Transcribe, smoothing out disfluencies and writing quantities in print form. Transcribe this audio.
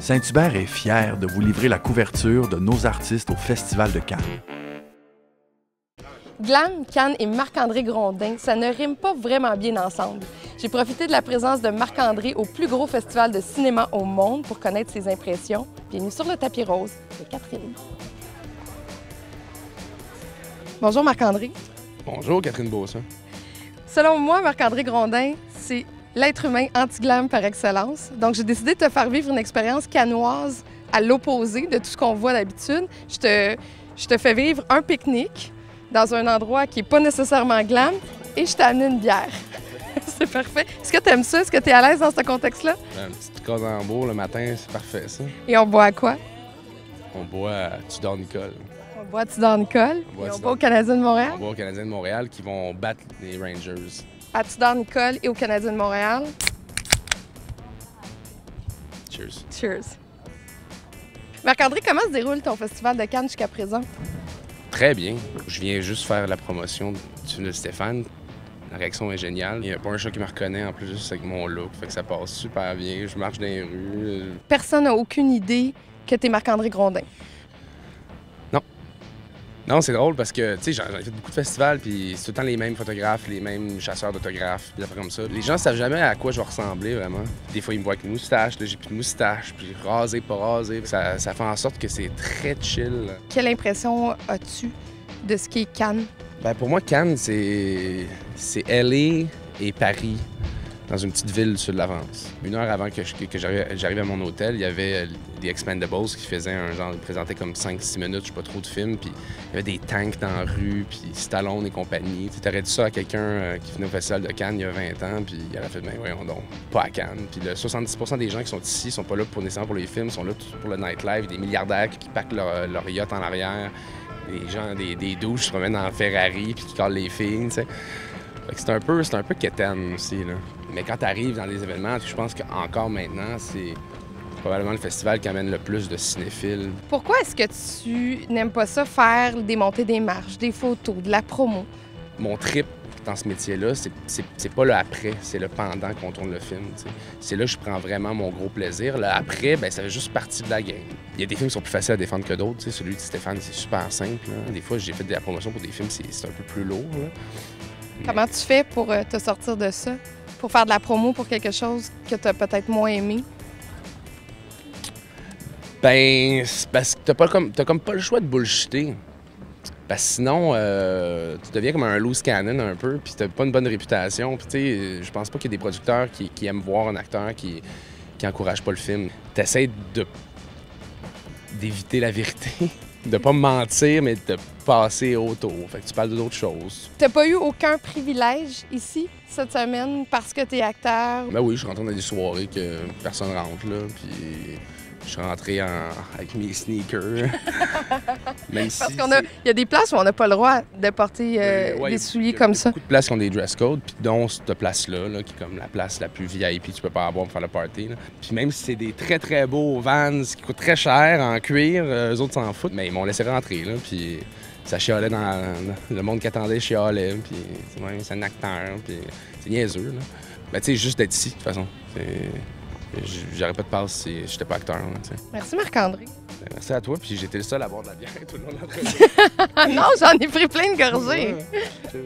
Saint-Hubert est fier de vous livrer la couverture de nos artistes au Festival de Cannes. Glam, Cannes et Marc-André Grondin, ça ne rime pas vraiment bien ensemble. J'ai profité de la présence de Marc-André au plus gros festival de cinéma au monde pour connaître ses impressions. Bienvenue sur le tapis rose de Catherine. Bonjour Marc-André. Bonjour Catherine Beauchamp. Selon moi, Marc-André Grondin, c'est l'être humain anti-glam par excellence. Donc j'ai décidé de te faire vivre une expérience cannoise à l'opposé de tout ce qu'on voit d'habitude. Je te fais vivre un pique-nique dans un endroit qui n'est pas nécessairement glam et je t'ai amené une bière. C'est parfait. Est-ce que tu aimes ça? Est-ce que tu es à l'aise dans ce contexte-là? Un petit Cordembourg le matin, c'est parfait ça. Et on boit à quoi? On boit à Tudor Nicole. On boit à Tudor Nicole et on boit au Canadien de Montréal? On boit au Canadien de Montréal qui vont battre les Rangers. À Tudor Nicole et au Canadien de Montréal. Cheers. Cheers. Marc-André, comment se déroule ton festival de Cannes jusqu'à présent? Très bien. Je viens juste faire la promotion du film de Stéphane. La réaction est géniale. Il n'y a pas un chat qui me reconnaît en plus juste avec mon look. Fait que ça passe super bien. Je marche dans les rues. Personne n'a aucune idée que tu es Marc-André Grondin. Non, c'est drôle parce que, tu sais, j'en ai fait beaucoup de festivals, puis c'est tout le temps les mêmes photographes, les mêmes chasseurs d'autographes, des affaires comme ça. Les gens ne savent jamais à quoi je vais ressembler, vraiment. Des fois, ils me voient avec une moustache, là, j'ai plus de moustache, puis rasé, pas rasé. Ça fait en sorte que c'est très chill. Quelle impression as-tu de ce qui est Cannes? Ben, pour moi, Cannes, c'est LA et Paris, dans une petite ville du sud de la France. Une heure avant que j'arrive à mon hôtel, il y avait des Expendables qui faisaient un genre, ils présentaient comme 5-6 minutes, je sais pas trop de films, puis il y avait des tanks dans la rue, puis Stallone et compagnie. Tu aurais dit ça à quelqu'un qui venait au Festival de Cannes il y a 20 ans, puis il aurait fait, ben voyons donc, pas à Cannes. Puis le 70% des gens qui sont ici sont pas là nécessairement pour les films, sont là pour le nightlife, des milliardaires qui packent leur yacht en arrière, des gens, des douches qui se promènent en Ferrari, puis qui collent les filles, tu sais. C'est un peu quétaine aussi, là. Mais quand tu arrives dans des événements, je pense qu'encore maintenant, c'est probablement le festival qui amène le plus de cinéphiles. Pourquoi est-ce que tu n'aimes pas ça, faire des montées des marches, des photos, de la promo? Mon trip dans ce métier-là, c'est pas le après, c'est le pendant qu'on tourne le film. T'sais. C'est là que je prends vraiment mon gros plaisir. Le après, ben, ça fait juste partie de la game. Il y a des films qui sont plus faciles à défendre que d'autres. T'sais. Celui de Stéphane, c'est super simple. Là. Des fois, j'ai fait de la promotion pour des films, c'est un peu plus lourd. Là. Comment tu fais pour te sortir de ça? Pour faire de la promo pour quelque chose que tu as peut-être moins aimé? Ben, c'est parce que t'as comme pas le choix de bullshitter. Parce que sinon, tu deviens comme un loose cannon un peu, puis t'as pas une bonne réputation. Puis tu sais, je pense pas qu'il y ait des producteurs qui aiment voir un acteur qui encourage pas le film. T'essaies d'éviter la vérité. De pas me mentir, mais de passer autour. Fait que tu parles d'autres choses. T'as pas eu aucun privilège ici, cette semaine, parce que t'es acteur? Ben oui, je suis rentré dans des soirées que personne rentre, là, puis je suis rentré avec mes sneakers. Même Parce si qu'il y a des places où on n'a pas le droit de porter des souliers comme ça. Il y a beaucoup de places qui ont des dress codes, puis dont cette place-là, là, qui est comme la place la plus VIP que tu peux pas avoir pour faire le party. Là. Puis même si c'est des très, très beaux Vans qui coûtent très cher en cuir, eux autres s'en foutent, mais ils m'ont laissé rentrer, là, puis ça chialait dans le monde qui attendait chialait, puis ouais, c'est un acteur, puis c'est niaiseux, là. Ben tu sais, juste d'être ici, de toute façon. J'aurais pas de passe si j'étais pas acteur. Là, merci Marc-André. Ben, merci à toi, puis j'étais le seul à boire de la bière tout le long de l'entrevue. Non, j'en ai pris plein de gorgées. Ouais.